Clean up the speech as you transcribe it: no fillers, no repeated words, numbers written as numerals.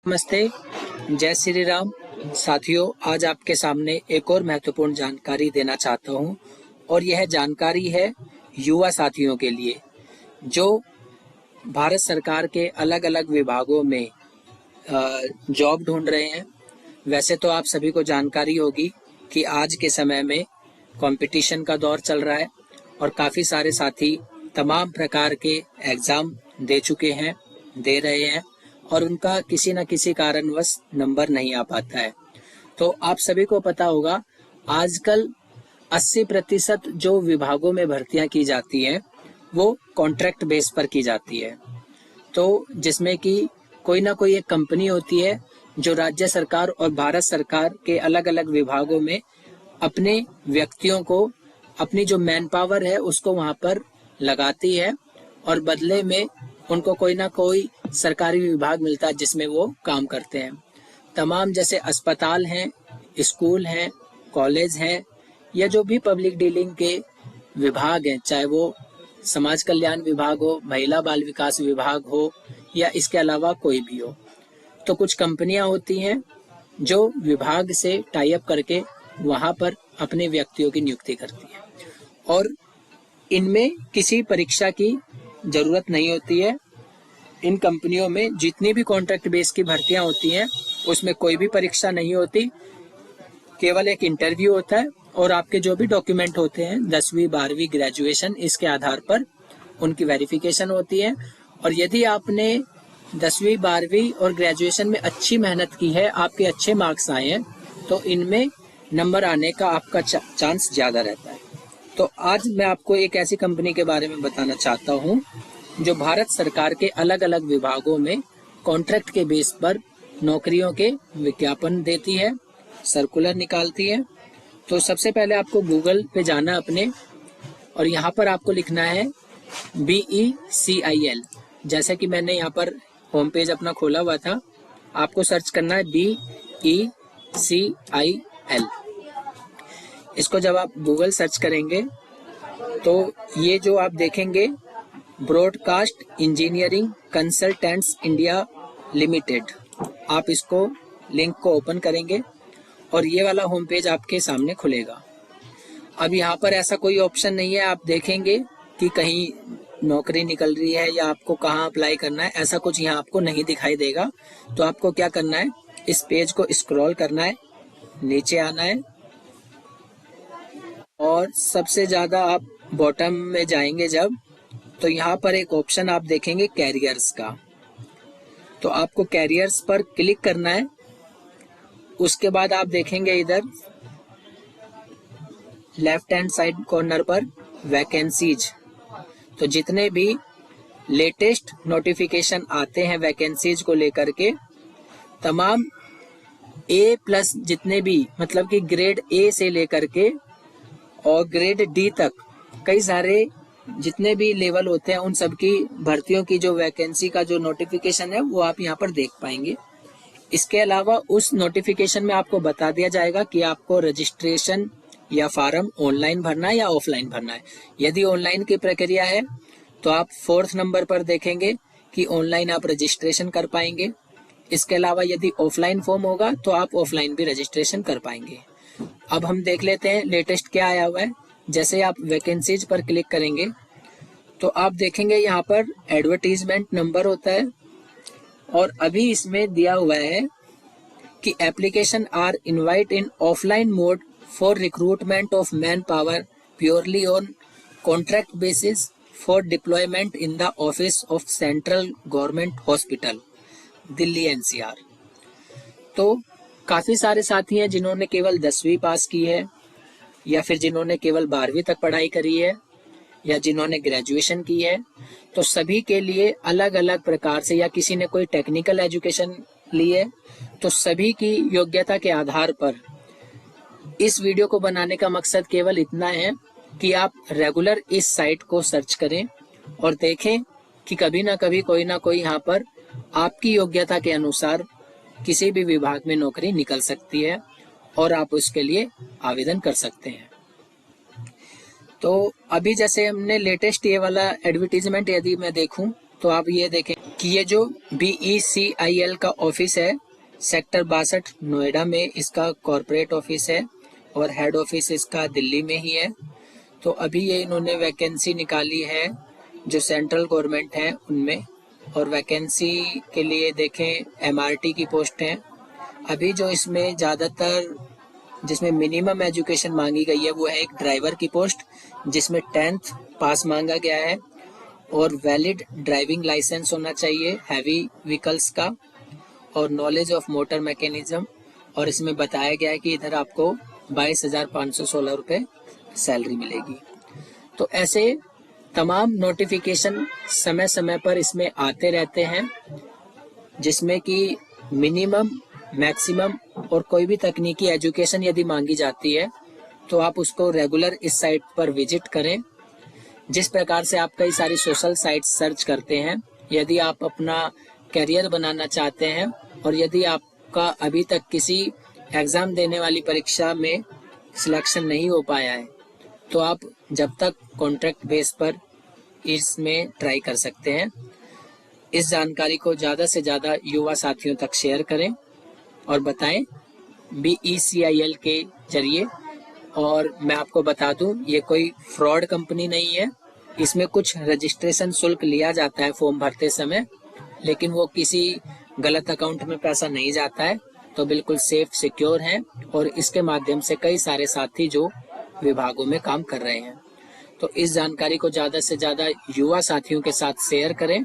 नमस्ते, जय श्री राम। साथियों, आज आपके सामने एक और महत्वपूर्ण जानकारी देना चाहता हूं और यह जानकारी है युवा साथियों के लिए जो भारत सरकार के अलग अलग विभागों में जॉब ढूंढ रहे हैं। वैसे तो आप सभी को जानकारी होगी कि आज के समय में कंपटीशन का दौर चल रहा है और काफ़ी सारे साथी तमाम प्रकार के एग्ज़ाम दे चुके हैं, दे रहे हैं और उनका किसी न किसी कारणवश नंबर नहीं आ पाता है। तो आप सभी को पता होगा, आजकल 80% जो विभागों में भर्तियां की जाती हैं वो कॉन्ट्रैक्ट बेस पर की जाती है। तो जिसमें कि कोई ना कोई एक कंपनी होती है जो राज्य सरकार और भारत सरकार के अलग अलग विभागों में अपने व्यक्तियों को, अपनी जो मैन पावर है उसको वहां पर लगाती है और बदले में उनको कोई ना कोई सरकारी विभाग मिलता है जिसमें वो काम करते हैं। तमाम जैसे अस्पताल हैं, स्कूल हैं, कॉलेज हैं या जो भी पब्लिक डीलिंग के विभाग हैं, चाहे वो समाज कल्याण विभाग हो, महिला बाल विकास विभाग हो या इसके अलावा कोई भी हो, तो कुछ कंपनियां होती हैं जो विभाग से टाई अप करके वहां पर अपने व्यक्तियों की नियुक्ति करती है और इनमें किसी परीक्षा की जरूरत नहीं होती है। इन कंपनियों में जितनी भी कॉन्ट्रैक्ट बेस की भर्तियां होती हैं उसमें कोई भी परीक्षा नहीं होती, केवल एक इंटरव्यू होता है और आपके जो भी डॉक्यूमेंट होते हैं 10वीं 12वीं ग्रेजुएशन, इसके आधार पर उनकी वेरिफिकेशन होती है। और यदि आपने 10वीं 12वीं और ग्रेजुएशन में अच्छी मेहनत की है, आपके अच्छे मार्क्स आए हैं, तो इनमें नंबर आने का आपका चांस ज़्यादा रहता है। तो आज मैं आपको एक ऐसी कंपनी के बारे में बताना चाहता हूं जो भारत सरकार के अलग अलग विभागों में कॉन्ट्रैक्ट के बेस पर नौकरियों के विज्ञापन देती है, सर्कुलर निकालती है। तो सबसे पहले आपको गूगल पे जाना अपने और यहाँ पर आपको लिखना है BECIL। जैसे कि मैंने यहाँ पर होम पेज अपना खोला हुआ था, आपको सर्च करना है BECIL। इसको जब आप गूगल सर्च करेंगे तो ये जो आप देखेंगे, broadcast engineering consultants India limited, आप इसको लिंक को ओपन करेंगे और ये वाला होम पेज आपके सामने खुलेगा। अब यहाँ पर ऐसा कोई ऑप्शन नहीं है, आप देखेंगे कि कहीं नौकरी निकल रही है या आपको कहाँ अप्लाई करना है, ऐसा कुछ यहाँ आपको नहीं दिखाई देगा। तो आपको क्या करना है, इस पेज को स्क्रॉल करना है, नीचे आना है और सबसे ज़्यादा आप बॉटम में जाएंगे जब, तो यहाँ पर एक ऑप्शन आप देखेंगे कैरियर्स का। तो आपको कैरियर्स पर क्लिक करना है। उसके बाद आप देखेंगे इधर लेफ्ट हैंड साइड कॉर्नर पर वैकेंसीज। तो जितने भी लेटेस्ट नोटिफिकेशन आते हैं वैकेंसीज को लेकर के, तमाम A+ जितने भी, मतलब कि ग्रेड A से लेकर के और ग्रेड D तक कई सारे जितने भी लेवल होते हैं उन सब की भर्तियों की जो वैकेंसी का जो नोटिफिकेशन है वो आप यहाँ पर देख पाएंगे। इसके अलावा उस नोटिफिकेशन में आपको बता दिया जाएगा कि आपको रजिस्ट्रेशन या फॉर्म ऑनलाइन भरना है या ऑफलाइन भरना है। यदि ऑनलाइन की प्रक्रिया है तो आप 4th नंबर पर देखेंगे कि ऑनलाइन आप रजिस्ट्रेशन कर पाएंगे। इसके अलावा यदि ऑफलाइन फॉर्म होगा तो आप ऑफलाइन भी रजिस्ट्रेशन कर पाएंगे। अब हम देख लेते हैं लेटेस्ट क्या आया हुआ है। जैसे आप वैकेंसीज पर क्लिक करेंगे तो आप देखेंगे यहाँ पर एडवर्टीजमेंट नंबर होता है और अभी इसमें दिया हुआ है कि application are invite in offline mode for recruitment of manpower purely on contract basis for deployment in the office of central government hospital, Delhi NCR। तो काफ़ी सारे साथी हैं जिन्होंने केवल 10वीं पास की है या फिर जिन्होंने केवल 12वीं तक पढ़ाई करी है या जिन्होंने ग्रेजुएशन की है। तो सभी के लिए अलग अलग प्रकार से, या किसी ने कोई टेक्निकल एजुकेशन ली है, तो सभी की योग्यता के आधार पर इस वीडियो को बनाने का मकसद केवल इतना है कि आप रेगुलर इस साइट को सर्च करें और देखें कि कभी ना कभी कोई ना कोई यहाँ पर आपकी योग्यता के अनुसार किसी भी विभाग में नौकरी निकल सकती है और आप उसके लिए आवेदन कर सकते हैं। तो अभी जैसे हमने लेटेस्ट ये वाला एडवर्टीजमेंट यदि मैं देखूं तो आप ये देखें कि ये जो BECIL का ऑफिस है सेक्टर 62 नोएडा में इसका कॉरपोरेट ऑफिस है और हेड ऑफिस इसका दिल्ली में ही है। तो अभी ये इन्होंने वैकेंसी निकाली है जो सेंट्रल गवर्नमेंट है उनमें, और वैकेंसी के लिए देखें MRT की पोस्ट है। अभी जो इसमें ज़्यादातर जिसमें मिनिमम एजुकेशन मांगी गई है वो है एक ड्राइवर की पोस्ट जिसमें 10th पास मांगा गया है और वैलिड ड्राइविंग लाइसेंस होना चाहिए हैवी व्हीकल्स का और नॉलेज ऑफ मोटर मैकेनिज्म। और इसमें बताया गया है कि इधर आपको 22,516 रुपये सैलरी मिलेगी। तो ऐसे तमाम नोटिफिकेशन समय समय पर इसमें आते रहते हैं जिसमें कि मिनिमम, मैक्सिमम और कोई भी तकनीकी एजुकेशन यदि मांगी जाती है तो आप उसको रेगुलर इस साइट पर विजिट करें। जिस प्रकार से आप कई सारी सोशल साइट्स सर्च करते हैं, यदि आप अपना करियर बनाना चाहते हैं और यदि आपका अभी तक किसी एग्ज़ाम देने वाली परीक्षा में सिलेक्शन नहीं हो पाया है तो आप जब तक कॉन्ट्रैक्ट बेस पर इसमें ट्राई कर सकते हैं। इस जानकारी को ज़्यादा से ज़्यादा युवा साथियों तक शेयर करें और बताएं BECIL के जरिए। और मैं आपको बता दूं ये कोई फ्रॉड कंपनी नहीं है। इसमें कुछ रजिस्ट्रेशन शुल्क लिया जाता है फॉर्म भरते समय, लेकिन वो किसी गलत अकाउंट में पैसा नहीं जाता है, तो बिल्कुल सेफ सिक्योर है। और इसके माध्यम से कई सारे साथी जो विभागों में काम कर रहे हैं, तो इस जानकारी को ज़्यादा से ज़्यादा युवा साथियों के साथ शेयर करें।